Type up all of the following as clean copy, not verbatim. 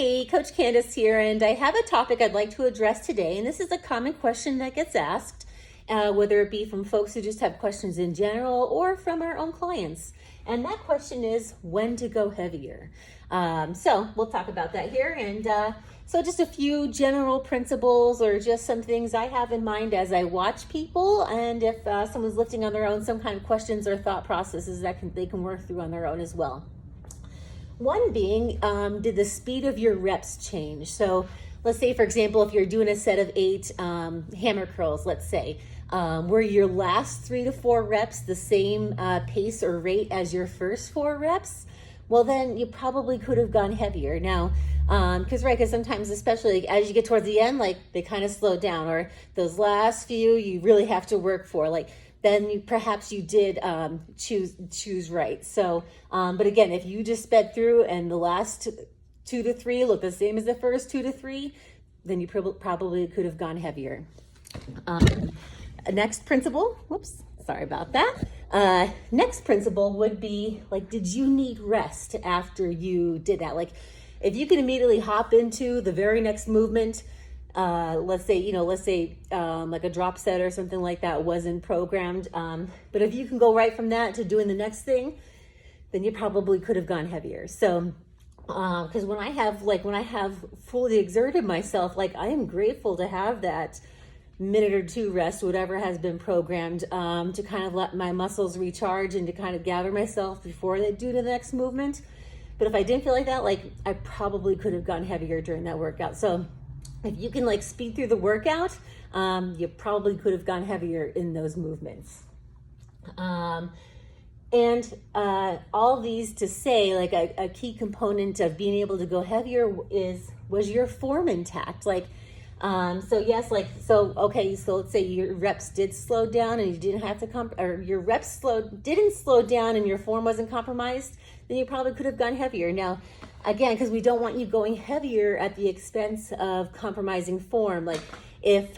Hey, Coach Candace here, and I have a topic I'd like to address today. And this is a common question that gets asked, whether it be from folks who just have questions in general or from our own clients. And that question is when to go heavier. So we'll talk about that here. And so just a few general principles or just some things I have in mind as I watch people. And if someone's lifting on their own, some kind of questions or thought processes that they can work through on their own as well. One being, did the speed of your reps change? So let's say, for example, if you're doing a set of 8 hammer curls, let's say, were your last 3 to 4 reps the same pace or rate as your first 4 reps? Well, then you probably could have gone heavier. Now, because sometimes, especially as you get towards the end, like they kind of slow down, or those last few you really have to work for, like then perhaps you did choose right. So, but again, if you just sped through and the last 2 to 3 look the same as the first 2 to 3, then you probably could have gone heavier. Next principle, whoops, sorry about that. Next principle would be like, did you need rest after you did that? Like, if you can immediately hop into the very next movement, let's say like a drop set or something like that wasn't programmed. But if you can go right from that to doing the next thing, then you probably could have gone heavier. So, because when I have fully exerted myself, like I am grateful to have that minute or 2 rest, whatever has been programmed, to kind of let my muscles recharge and to kind of gather myself before they do the next movement. But if I didn't feel like that, like I probably could have gone heavier during that workout. So if you can like speed through the workout, you probably could have gone heavier in those movements. And all these to say, like a key component of being able to go heavier was your form intact. Like, so let's say your reps did slow down and you didn't have to or your reps didn't slow down and your form wasn't compromised, then you probably could have gone heavier. Now, again, because we don't want you going heavier at the expense of compromising form. Like if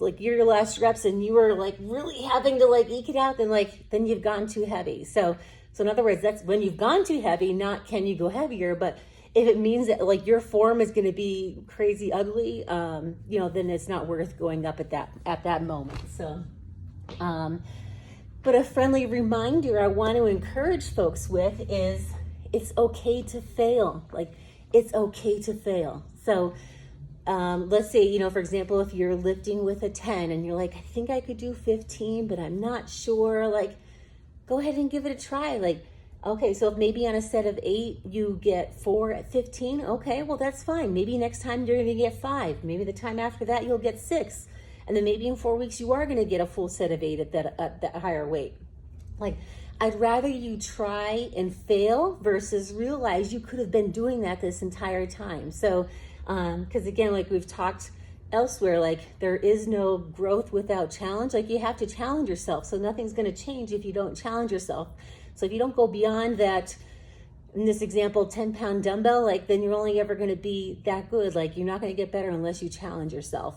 like your last reps and you were like really having to like eke it out, then you've gone too heavy. So in other words, that's when you've gone too heavy, not can you go heavier, but if it means that like your form is going to be crazy ugly, then it's not worth going up at that moment. So, but a friendly reminder I want to encourage folks with is it's okay to fail. Like it's okay to fail. So, let's say, for example, if you're lifting with a 10 and you're like, I think I could do 15, but I'm not sure, like, go ahead and give it a try. Like, okay, so if maybe on a set of 8, you get 4 at 15, okay, well, that's fine. Maybe next time you're gonna get 5. Maybe the time after that, you'll get 6. And then maybe in 4 weeks, you are gonna get a full set of 8 at that higher weight. Like, I'd rather you try and fail versus realize you could have been doing that this entire time. So, because again, like we've talked elsewhere, like there is no growth without challenge. Like you have to challenge yourself. So nothing's going to change if you don't challenge yourself. So if you don't go beyond that, in this example, 10-pound dumbbell, like then you're only ever going to be that good. Like you're not going to get better unless you challenge yourself.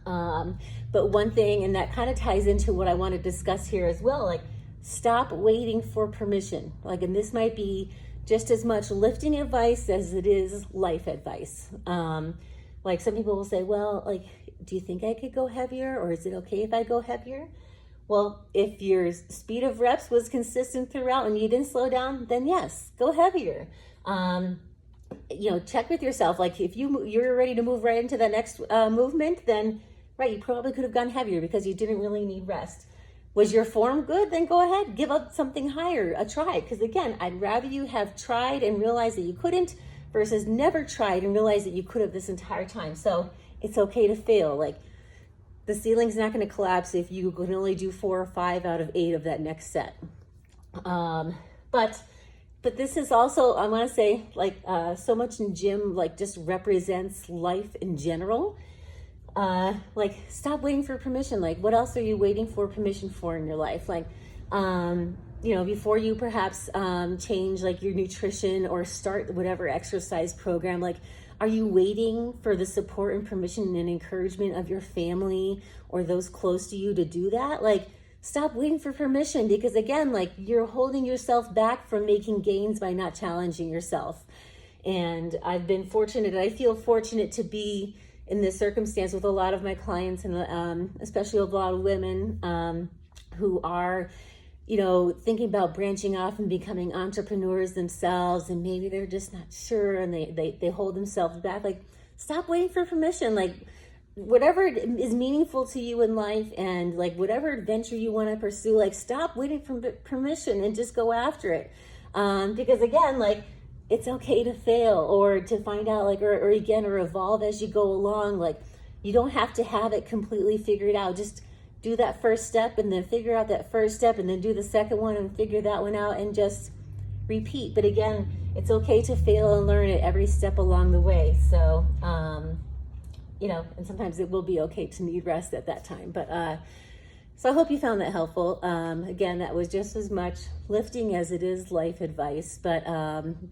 But one thing, and that kind of ties into what I want to discuss here as well, like stop waiting for permission. Like, and this might be just as much lifting advice as it is life advice. Like some people will say, well, like, do you think I could go heavier, or is it okay if I go heavier? Well, if your speed of reps was consistent throughout and you didn't slow down, then yes, go heavier. Check with yourself. Like if you're ready to move right into the next movement, then right, you probably could have gone heavier because you didn't really need rest. Was your form good? Then go ahead, give up something higher, a try. Because again, I'd rather you have tried and realized that you couldn't versus never tried and realized that you could have this entire time. So it's okay to fail. Like the ceiling's not going to collapse if you can only do 4 or 5 out of 8 of that next set. But this is also, I want to say, like so much in gym, like just represents life in general. Like stop waiting for permission. Like what else are you waiting for permission for in your life? Like, before you perhaps change like your nutrition or start whatever exercise program, like are you waiting for the support and permission and encouragement of your family or those close to you to do that? Like stop waiting for permission, because again, like you're holding yourself back from making gains by not challenging yourself. And I've been fortunate, I feel fortunate to be in this circumstance with a lot of my clients, and especially a lot of women who are, you know, thinking about branching off and becoming entrepreneurs themselves, and maybe they're just not sure, and they hold themselves back. Like, stop waiting for permission. Like, whatever is meaningful to you in life, and like whatever adventure you want to pursue, like, stop waiting for permission and just go after it. Because again, like, it's okay to fail, or to find out, like, or again, or evolve as you go along. Like, you don't have to have it completely figured out. Just do that first step, and then figure out that first step, and then do the second one and figure that one out, and just repeat. But again, it's okay to fail and learn at every step along the way. So, you know, and sometimes it will be okay to need rest at that time. But so I hope you found that helpful. Again, that was just as much lifting as it is life advice. But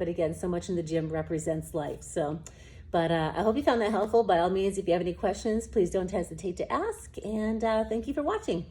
again, so much in the gym represents life. So, but I hope you found that helpful. By all means, if you have any questions, please don't hesitate to ask. And thank you for watching.